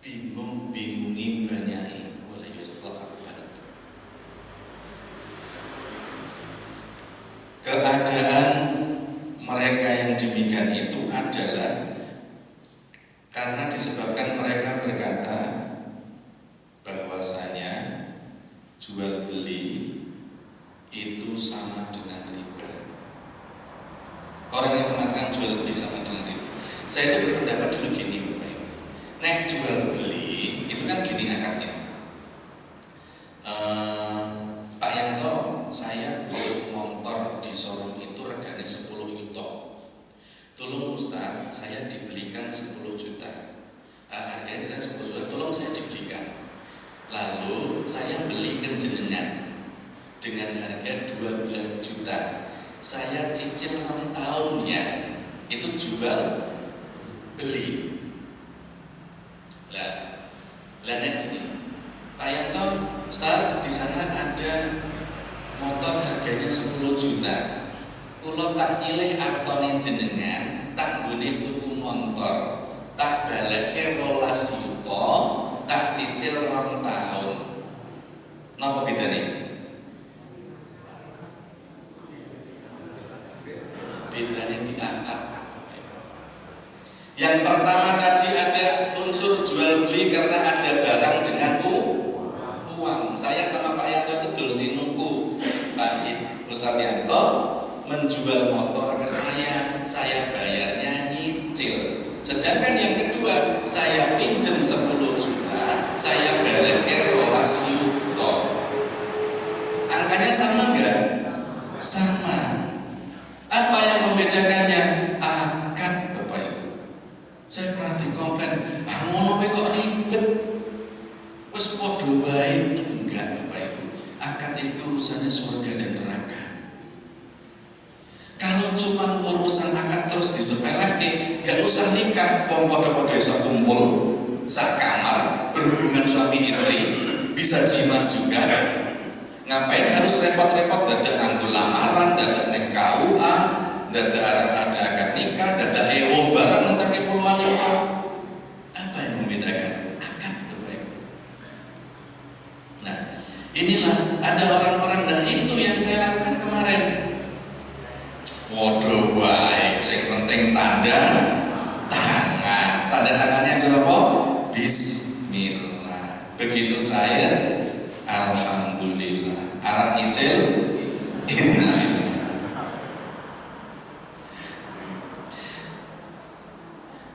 S3: bingung-bingungi banyaknya. Boleh ya setelah aku baca. Keadaan mereka yang demikian itu adalah karena disebabkan mereka berkata bahwasanya jual beli itu sama dengan riba. Orang yang mengatakan jual beli sama dengan riba, saya itu berpendapat dulu gini Bapak Ibu. Nek jual beli itu kan gini akadnya. Pak Yanto, saya beli motor di showroom itu regane 10 juta. Tolong Ustaz, saya dibelikan 10 juta. Harganya di sana 10 juta, tolong saya dibelikan. Lalu saya belikan jenengan dengan harga 12 juta. Saya cicil 6 tahun ya. Itu jual beli. Lah gini. Pak Yanto, Ustaz, di sana ada motor harganya 10 juta. Kulo tak nyilih artone jenengan, tak gune tuku motor, tak balekke 12 juta, tak cicil 2 tahun. Napa bedane? Bedane diangkat. Yang pertama tadi ada unsur jual beli karena ada barang dengan uang. Saya sama Pak Yanto itu dulu dinuku Pak Ustaz Yanto menjual motor ke saya bayarnya nyicil. Sedangkan yang kedua, saya pinjam 10 juta, saya balikin 12 juta. Angkanya sama enggak? Sama. Apa yang membedakannya? Akad Bapak Ibu. Saya pernah dikomplain, ngono kok ribet. Wes padha wae. Enggak Bapak Ibu. Akad itu urusannya surga dan neraka. Kalau cuma urusan akad terus disepelekan, gak usah nikah. Wong podo-podo iso kumpul sak kamar, berhubungan suami istri, bisa jimat juga. Ngapain harus repot-repot dadak nganggo lamaran, dadak ning KUA, dadak harus ada akad nikah, dadak ewuh barang ngentake puluhan juta. Apa yang membedakan akad Bapak Ibu? Nah, inilah ada orang-orang dan itu yang saya lakukan kemarin. Waduh wae, sing penting tanda tangan. tanda tangannya itu apa? Bismillah. Begitu cair, alhamdulillah. Arah nyicil, innalillah.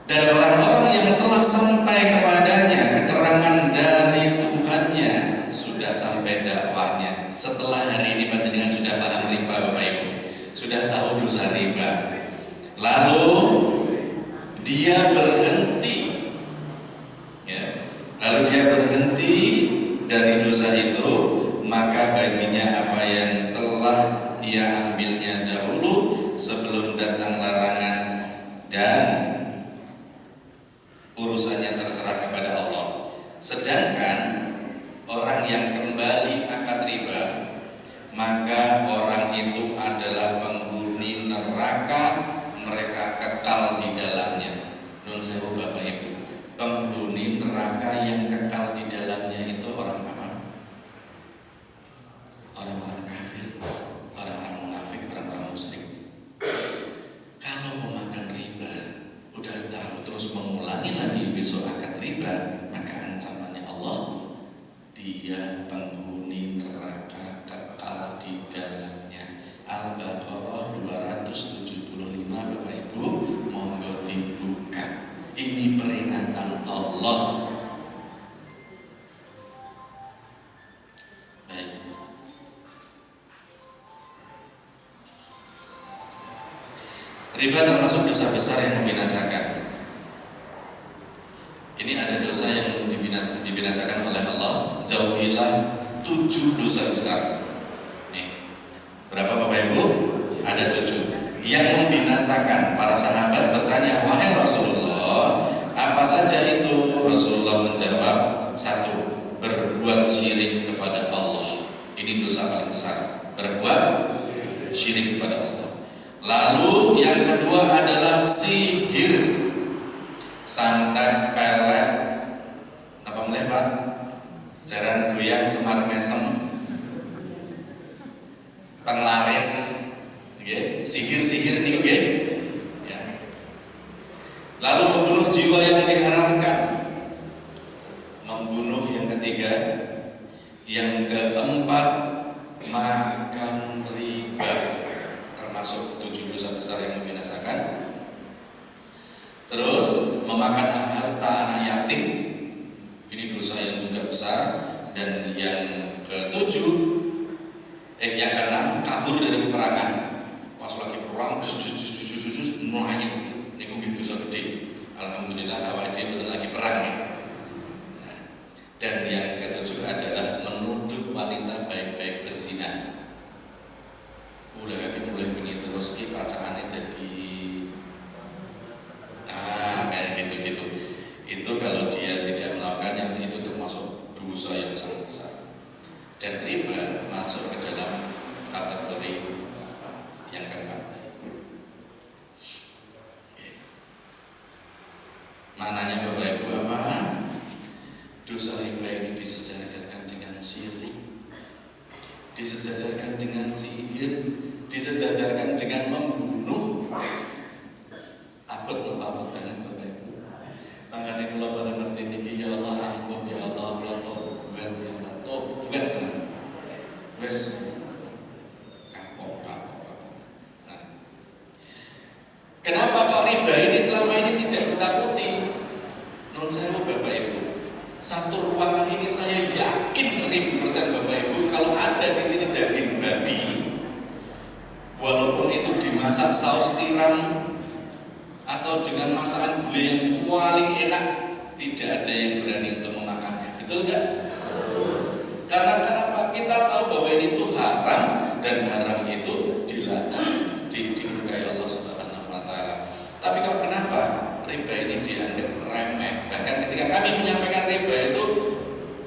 S3: Dan orang-orang yang telah sampai kepadanya keterangan dari Tuhannya, sudah sampai dakwahnya. Setelah hari ini panjenengan sudah paham riba, Bapak Ibu, sudah tahu dosa riba. Lalu dia berhenti, ya. Lalu dia berhenti dari dosa itu, maka baginya apa yang telah ia ambilnya dahulu sebelum datang larangan, dan urusannya terserah kepada Allah. Sedangkan orang yang kembali akad riba, maka orang itu adalah penghuni neraka, mereka kekal di dalamnya. Nun sewu Bapak Ibu, penghuni neraka yang kekal di dalamnya itu orang apa? Orang-orang kafir, orang-orang munafik, orang-orang musyrik. Kalau pemakan riba udah tahu terus mengulangi lagi besok akad riba, maka ancamannya Allah, dia penghuni neraka kekal di dalamnya. Al-Baqarah 275 Bapak Ibu, monggo dibuka. Ini peringatan Allah. Baik. Riba termasuk dosa besar yang membinasakan. Ini ada dosa yang dibinasakan oleh Allah. Jauhilah 7 dosa besar. Nih, berapa Bapak Ibu? Ada 7 yang membinasakan. Para sahabat bertanya, wahai Rasulullah, apa saja itu? Rasulullah menjawab, 1, berbuat syirik kepada Allah. Ini dosa paling besar, berbuat syirik kepada Allah. Lalu yang kedua adalah sihir, santet, pelet, apa mulai Pak? Jaran goyang, semar mesem, penglaris, okay. Sihir ini okay. Ya. Lalu membunuh jiwa yang diharamkan, membunuh yang ketiga, yang keempat makan riba, termasuk 7 dosa besar yang membinasakan. Terus memakan harta anak yatim, ini dosa yang juga besar. Dan yang ke-7, yang ke-6, kabur dari peperangan. Pas lagi perang, melayu, ini mungkin dosa gede. Alhamdulillah awal dia betul lagi perang. Nah, dan yang ke-7 adalah menuduh wanita baik-baik berzina. Udah kaki mulai begini terus, pacarannya jadi kayak gitu-gitu. Itu kalau dia tidak melakukannya, itu termasuk dosa yang sangat besar. Dan riba masuk ke dalam kategori yang keempat. Mananya Bapak Ibu apa? Dosa riba ini disejajarkan dengan syirik, disejajarkan dengan sihir, disejajarkan dengan membunuh. Abot banget Bapak Ibu. Makanya kula pada ngerti niki, ya Allah ampun, ya Allah kula tobat, ya Allah tobat. Wes kapok. Nah, kenapa kok riba ini selama ini tidak ditakuti? Non sewu Bapak Ibu, satu ruangan ini saya yakin 1000% Bapak Ibu, kalau ada di sini daging babi, walaupun itu dimasak saus tiram atau dengan masakan gulai yang paling enak, tidak ada yang berani untuk memakannya. Betul nggak? Karena kenapa? Kita tahu bahwa ini itu haram, dan haram itu dilaknat, dimurkai Allah Subhanahu wa Ta'ala. Tapi kok kenapa riba ini dianggap remeh? Bahkan ketika kami menyampaikan riba itu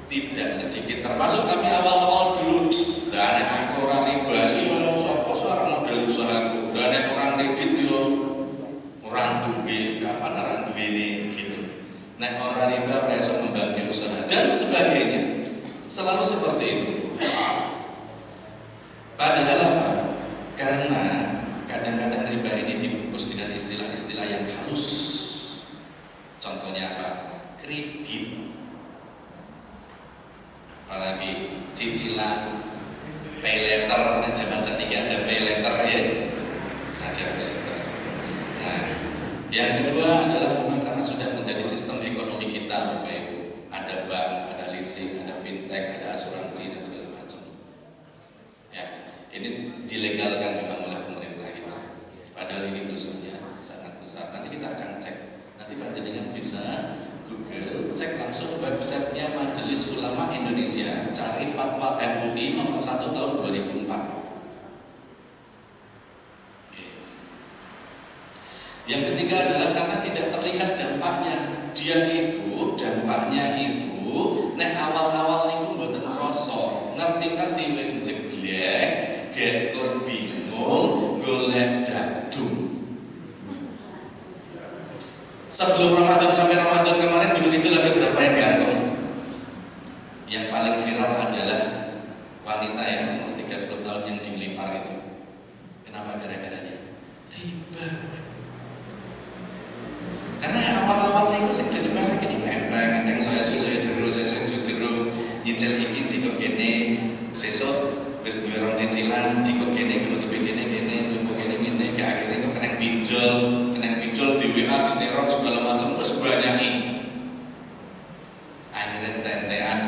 S3: tidak sedikit, termasuk kami awal-awal dulu, dan aku orang riba ini suara model usahaku, dan orang kredit itu orang duwe, kapan orang duwe ini gitu. Nek orang riba bisa membangun usaha dan sebagainya. Selalu seperti itu. Padahal apa? Karena kadang-kadang riba ini dibungkus dengan istilah-istilah yang halus. Contohnya kredit, apalagi cicilan pay letter. Nah, zaman saat ini ada pay letter ya, ada pay letter. Nah, yang kedua adalah memang karena sudah menjadi sistem ekonomi kita, Bapak Ibu. Ada bank, ada leasing, ada fintech, ada asuransi dan segala macam. Ya, ini dilegalkan memang oleh pemerintah kita. Padahal ini dosanya sangat besar. Nanti kita akan cek. Nanti panjenengan bisa Google, cek langsung websitenya Majelis Ulama Indonesia, cari fatwa MUI nomor 1 tahun 2004. Yang ketiga adalah karena tidak terlihat dampaknya. Dia itu dampaknya itu nek awal-awal niku mboten krasa, ngerti-ngerti wis jeglek, gekur bingung, golek dadung. Sebelum Ramadan sampai Ramadan kemarin gedung itu ada berapa yang gantung? Yang paling viral adalah wanita ya, umur 30 tahun yang dilempar itu. Kenapa gara-garanya? Riba. Karena awal-awal itu saya jadi pengen gini, enteng saya jeru, nyicil iki jika kene, sesok wis duwe rong cicilan, jika kene kudu kene, nyumpuk kene, ke akhirnya kok kena pinjol di WA, di teror segala macam wis banyak. Akhirnya tentean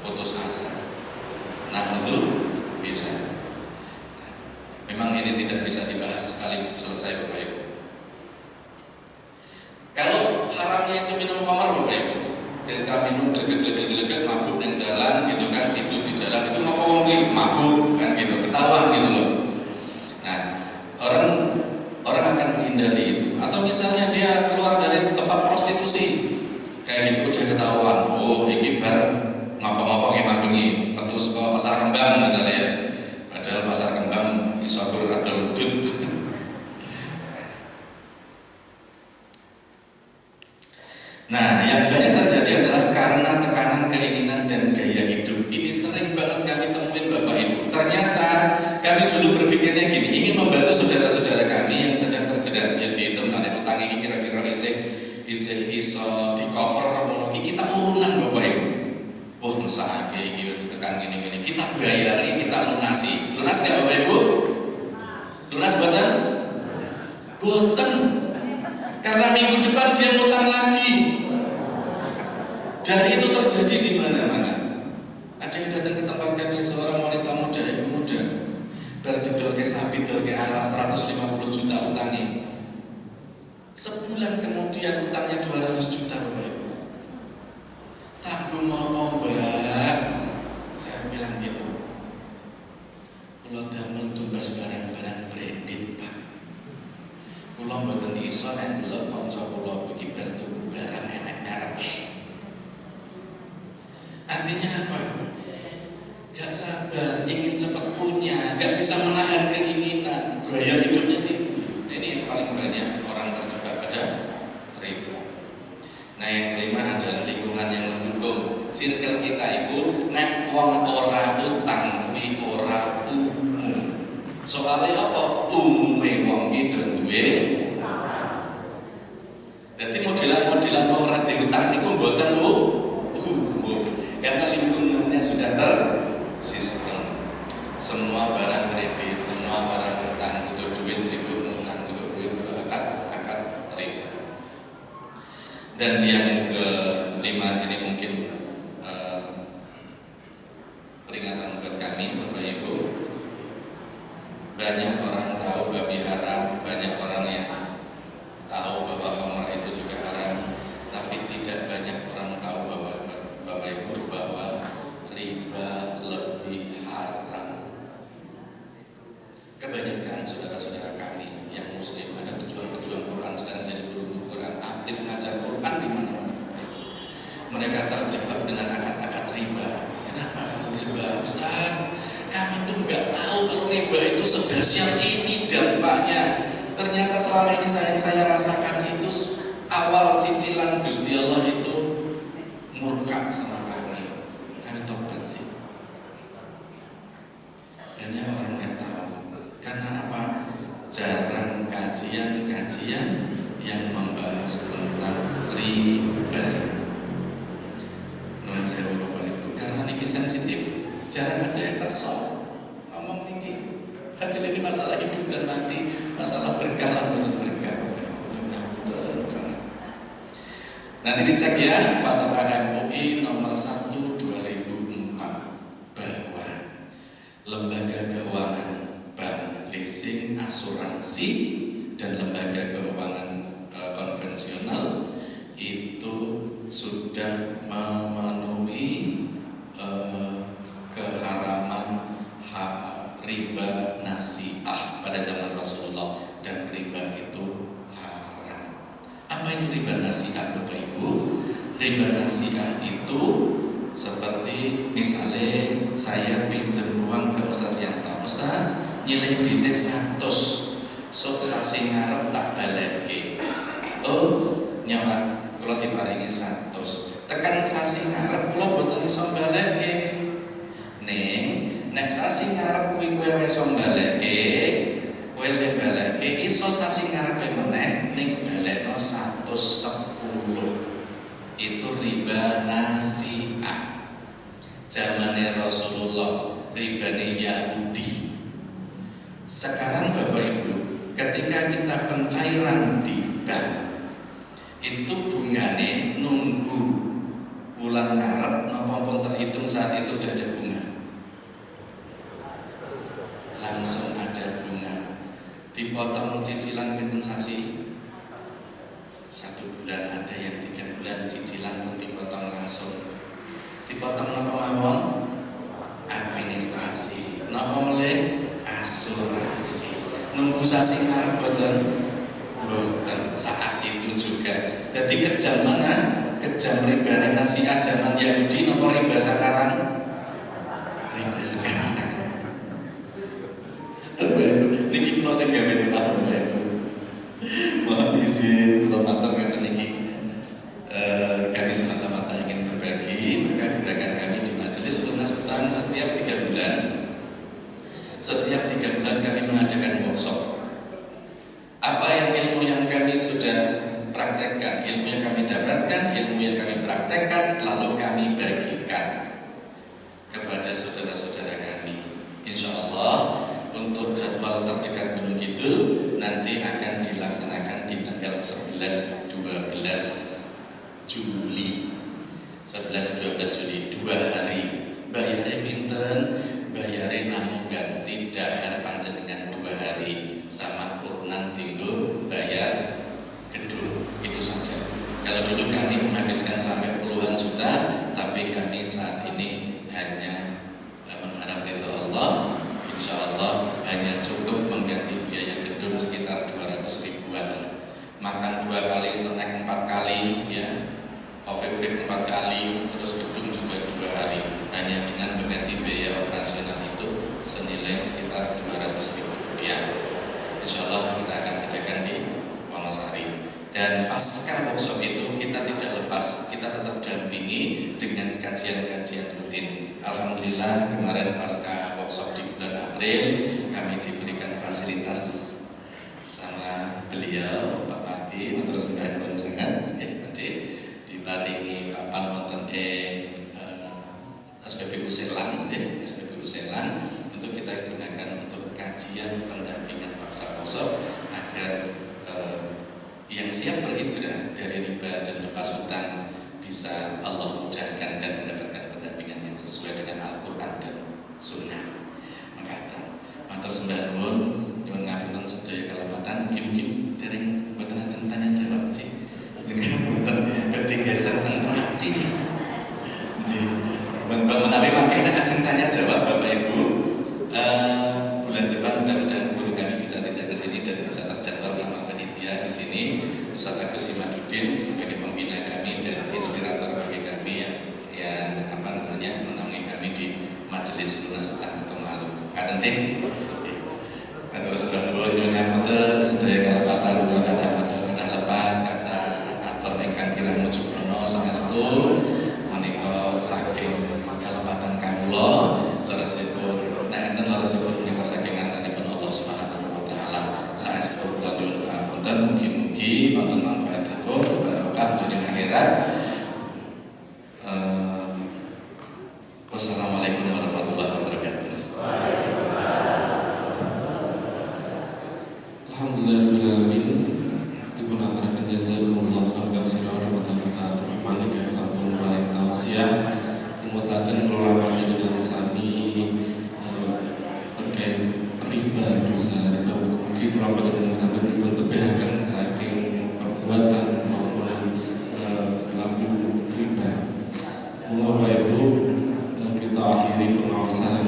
S3: putus asa. Nah itu bila memang ini tidak bisa dibahas sekali selesai, Bapak Ibu. Kalau haramnya itu minum khamar, Bapak Ibu, kita minum geleget mabuk di jalan gitu kan, tidur di jalan itu ngomong mabuk kan gitu, ketahuan gitu loh. Nah, orang akan menghindari itu. Atau misalnya dia keluar dari tempat prostitusi, kayak gitu udah ketahuan, oh ini bar ngapa-ngapa ngemandengi, terus ke pasar kembang misalnya ya. Padahal pasar kembang isokur atau dud. Nah, yang banyak terjadi adalah karena tekanan keinginan dan gaya hidup. Ini sering banget kami temuin, Bapak Ibu. Ternyata kami dulu berpikirnya gini, ingin membantu saudara-saudara kami yang sedang terjerat ya di temenan utang ini kira-kira iso di cover monoki kita urunan, Bapak Ibu. Wah, mesake iki wis tekan gini-gini. Kita bayari, kita lunasi. Lunas enggak, Bapak Ibu? Lunas boten? Boten. Karena minggu depan dia ngutang lagi. Dan itu terjadi di mana-mana. Ada yang datang ke tempat kami, seorang wanita muda, ibu muda, berdidol ke sapi, ke alas 150 juta utangnya. Sebulan kemudian utangnya 200 juta, Bapak Ibu. Tanggung apa, Mbak? Saya bilang gitu. Kalau damel tumbas barang-barang branded, Pak. Kula mboten iso nek delok kanca kula iki bar tuku barang enek mereke. Artinya apa? Gak sabar, ingin cepat punya, gak bisa menahan keinginan, gaya hidupnya tinggi. Ini yang paling banyak orang terjebak pada riba. Nah, yang kelima adalah lingkungan yang mendukung. Circle kita itu nek wong ora utang kuwi ora umum. Soalnya apa? Umume wong iki duwe. Jadi modelan-modelan wong ora diutang niku mboten umum. Karena lingkungannya sudah tersistem. Semua barang kredit, semua barang utang butuh duit, utang juga duit, akad riba. Dan yang kelima ini mungkin peringatan buat kami, Bapak Ibu. Banyak orang tahu babi haram, banyak orang yang tahu bahwa khamar itu juga haram, tapi tidak banyak orang tahu bahwa Bapak Ibu bahwa riba lebih haram. Kebanyakan saudara-saudara kami yang muslim, ada pejuang-pejuang Quran sekarang jadi guru Quran, aktif ngajar Quran di mana-mana, Bapak Ibu. Mereka terjebak dengan akad-akad riba. Kenapa kalau riba, Ustaz? Kami tuh nggak tahu kalau riba itu sedahsyat ini dampaknya. Ternyata selama ini saya rasakan itu awal cicilan Gusti Allah itu murka sama kami. Kami tobat ya. Banyak orang nggak tahu. Karena apa? Jarang kajian-kajian yang membahas tentang sensitif, jangan ada yang kerso ngomong niki. Padahal ini masalah hidup dan mati, masalah berkah atau berkah. Nanti dicek ya, Fatwa MUI nomor 1 2004 bahwa lembaga keuangan, bank, leasing, asuransi dan lembaga keuangan konvensional itu sudah memenuhi keharaman riba nasi'ah pada zaman Rasulullah, dan riba itu haram. Apa itu riba nasi'ah Bapak Ibu? Riba nasi'ah itu seperti misalnya saya pinjam uang ke Ustaz Yanto, Ustaz nilai DT 100, sok sasi ngarep tak balekke. Oh nyawa kalau diparingi 100, tekan sasi ngarep kula boten iso balekke. Ning nek sasi ngarep kuwi kowe iso balekke, kowe le balekke iso sasi ngarepe meneh ning balekno 110. Itu riba nasi'ah. Zamane Rasulullah, ribane Yahudi. Sekarang Bapak Ibu, ketika kita pencairan di bank, itu bungane nunggu bulan ngarep napa pun terhitung saat itu udah ada bunga. Langsung ada bunga. Dipotong cicilan pinten sasi? 1 bulan, ada yang 3 bulan cicilan pun dipotong langsung. Dipotong napa mawon? Administrasi. Napa melih? Asuransi. Nunggu sasi ngarep boten? Boten. Saat itu juga. Jadi kejam mana? Kejam riba nasi'ah zaman Yahudi napa riba sekarang? Riba sekarang. Niki kula sing gawe paham ya. Mohon izin kula matur ngeten niki. Kami semata-mata ingin berbagi, maka gerakan kami di Majelis Lunas Utang setiap 3 bulan. Setiap 3 bulan kami mengadakan workshop. Apa yang ilmu yang kami sudah praktekkan, ilmu yang kami dapatkan, ilmu yang kami praktekkan, lalu kami bagikan kepada saudara-saudara kami. Insya Allah untuk jadwal terdekat Gunung Kidul nanti akan dilaksanakan di tanggal 11-12 Juli. 11-12 Juli, 2 hari. Bayarnya pinten? Bayarnya namung ganti dahar panjenengan 2 hari sama urunan tinggal bayar gedung, itu saja. Kalau dulu kami menghabiskan sampai puluhan juta, tapi kami saat ini hanya mengharap ridho Allah. Insya Allah hanya cukup mengganti biaya gedung sekitar 200 ribuan lah. Makan 2 kali, snack 4 kali, ya, coffee break 4 kali, terus gedung juga 2 hari. Hanya dengan mengganti biaya operasional itu senilai sekitar 200 ribu rupiah. Insya Allah kita akan adakan di Wonosari. Dan pasca workshop itu kita tidak lepas, kita tetap dampingi dengan kajian-kajian rutin. Alhamdulillah kemarin pasca workshop di bulan April kami diberikan fasilitas sama beliau Pak Marti, matur sembah nuwun sangat ya tadi diparingi papan wonten SPBU Selang ya, SPBU Selang untuk kita gunakan untuk kajian pendampingan paksa workshop agar yang siap berhijrah dari riba dan lepas hutang bisa Allah mudahkan dan mendapatkan pendampingan yang sesuai dengan Al-Quran dan Sunnah. Maka matur sembah nuwun nyuwun ngapunten sedaya kalebatan kim dereng boten enten tanya jawab sih. Ngapunten badhe geser teng praksi. Nggih. Menawi mangke ajeng tanya jawab Bapak Ibu. Bulan depan mudah-mudahan guru kami bisa tidak ke sini dan bisa terjadwal sama panitia di sini. Ustaz Agus Imaduddin sebagai pembina kami dan inspirator bagi kami yang menaungi kami di Majelis Lunas Utang atau Malu. Katen sih. Matur sedaya nuwun nyuwun ngapunten sedaya kalebatan kula kathah matur kathah lepat kathah atur ingkang kirang mujudono saestu menika saking kalepatan kawula leresipun nek enten leresipun menika saking ngarsanipun Allah Subhanahu wa taala saestu kula nyuwun pangapunten mugi-mugi wonten manfaatipun barokah dunya akhirat. Wassalamualaikum warahmatullahi wabarakatuh.
S2: Alhamdulillahirrahmanirrahim. Dipun aturaken jazakumullah khairan sira rahmatan rahman yang sampun paring tausiah mutaken ulama dengan sami terkait riba dosa riba mugi ulama dengan sami dipun tebihaken saking perbuatan maupun laku riba. Bapak Ibu, kita akhiri pengawasan